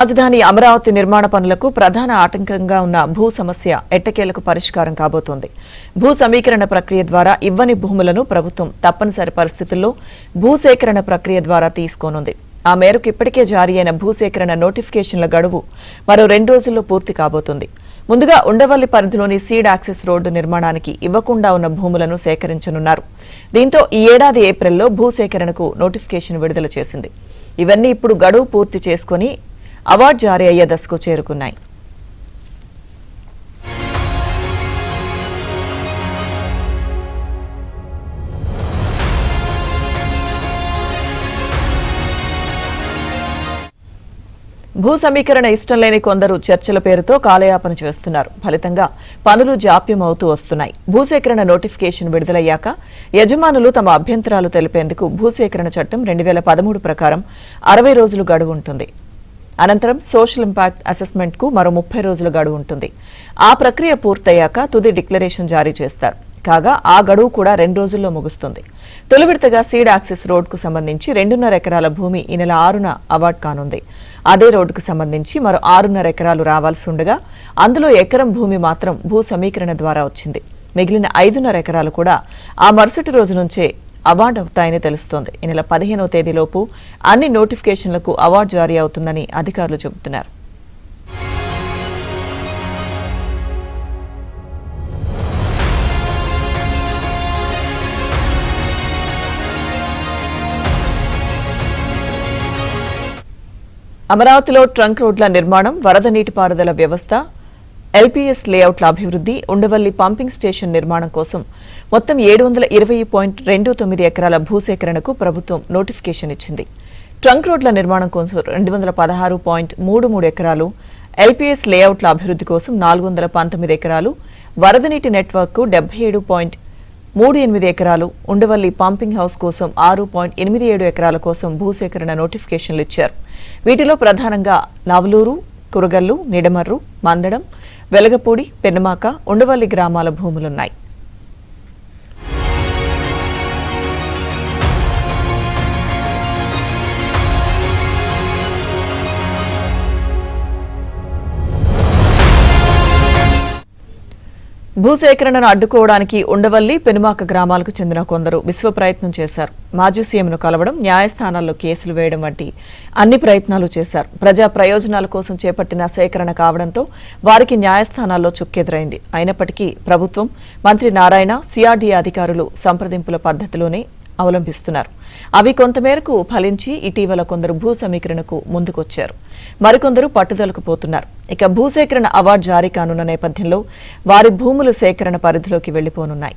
రాజధాని అమరావతి నిర్మాణ పనులకు ప్రధాన ఆటంకంగా ఉన్న భూ సమస్య ఎట్టకేలకు పరిష్కారం కాబోతోంది. భూ సమీకరణ ప్రక్రియ ద్వారా ఇవ్వని భూములను ప్రభుత్వం తప్పనిసరి పరిస్థితుల్లో భూసేకరణ ప్రక్రియ ద్వారా తీసుకోనుంది. ఆ మేరకు ఇప్పటికే జారీ అయిన భూసేకరణ నోటిఫికేషన్ల గడువు మరో 2 రోజుల్లో పూర్తి కాబోతుంది. ముందుగా ఉండవల్లి పరిధిలోని సీడ్ యాక్సెస్ రోడ్డు నిర్మాణానికి ఇవ్వకుండా ఉన్న భూములను సేకరించనున్నారు. దీంతో ఈ ఏడాది ఏప్రిల్లో భూసేకరణకు నోటిఫికేషన్ విడుదల చేసింది. ఇవన్నీ ఇప్పుడు గడువు పూర్తి చేసుకుని అవార్డు జారీ అయ్యే దశకు చేరుకున్నాయి. భూ సమీకరణ ఇష్టం లేని కొందరు చర్చల పేరుతో కాలయాపన చేస్తున్నారు. ఫలితంగా పనులు జాప్యం అవుతూ వస్తున్నాయి. భూసేకరణ నోటిఫికేషన్ విడుదలయ్యాక యజమానులు తమ అభ్యంతరాలు తెలిపేందుకు భూసేకరణ చట్టం 2013 ప్రకారం 60 రోజులు గడువు ఉంటుంది. అనంతరం సోషల్ ఇంపాక్ట్ అసెస్మెంట్ కు మరో 30 రోజుల గడువు ఉంటుంది. ఆ ప్రక్రియ పూర్తయ్యాక తుది డిక్లరేషన్ జారీ చేస్తారు. కాగా ఆ గడువు కూడా 2 రోజుల్లో ముగుస్తుంది. తొలి విడతగా సీడ్ యాక్సెస్ రోడ్డుకు సంబంధించి 2.5 ఎకరాల భూమి ఈ నెల 6న అవార్డు కానుంది. అదే రోడ్డుకు సంబంధించి మరో 6.5 ఎకరాలు రావాల్సి ఉండగా అందులో ఎకరం భూమి మాత్రం భూ సమీకరణ ద్వారా వచ్చింది. మిగిలిన 5.5 ఎకరాలు కూడా ఆ మరుసటి రోజు నుంచే అవార్డు అవుతాయని తెలుస్తోంది. ఈ నెల 15వ తేదీలోపు అన్ని నోటిఫికేషన్లకు అవార్డు జారీ అవుతుందని అధికారులు చెబుతున్నారు. అమరావతిలో ట్రంక్ రోడ్ల నిర్మాణం, వరద నీటిపారుదల వ్యవస్థ, ఎల్పీఎస్ లేఅవుట్ల అభివృద్ధి, ఉండవల్లి పంపింగ్ స్టేషన్ నిర్మాణం కోసం మొత్తం 720.29 ఎకరాల భూసేకరణకు ప్రభుత్వం నోటిఫికేషన్ ఇచ్చింది. ట్రంక్ రోడ్ల నిర్మాణం కోసం 216.33 ఎకరాలు, ఎల్పీఎస్ లేఅవుట్ల అభివృద్ధి కోసం 419 ఎకరాలు, వరద నీటి నెట్వర్క్ 77.38 ఎకరాలు, ఉండవల్లి పంపింగ్ హౌస్ కోసం 6.87 ఎకరాల కోసం భూసేకరణ నోటిఫికేషన్లు ఇచ్చారు. వీటిలో ప్రధానంగా నవలూరు, కురగల్లు, నిడమర్రు, మందడం, వెలగపూడి, పెన్నమాక, ఉండవల్లి గ్రామాల భూములున్నాయి. భూసేకరణను అడ్డుకోవడానికి ఉండవల్లి, పెనుమాక గ్రామాలకు చెందిన కొందరు విశ్వ ప్రయత్నం చేశారు. మాజీ సీఎంను కలవడం, న్యాయస్థానాల్లో కేసులు వేయడం వంటి అన్ని ప్రయత్నాలు చేశారు. ప్రజా ప్రయోజనాల కోసం చేపట్టిన సేకరణ కావడంతో వారికి న్యాయస్థానాల్లో చుక్కెదురైంది. అయినప్పటికీ ప్రభుత్వం, మంత్రి నారాయణ, సిఆర్డీఏ అధికారులు సంప్రదింపుల పద్ధతిలోనే అవలంబిస్తున్నారు. అవి కొంతమేరకు ఫలించి ఇటీవల కొందరు భూ సమీకరణకు ముందుకొచ్చారు. మరికొందరు పట్టుదలకు పోతున్నారు. ఇక భూసేకరణ అవార్డు జారీ కానున్న నేపథ్యంలో వారి భూముల సేకరణ పరిధిలోకి వెళ్లిపోనున్నాయి.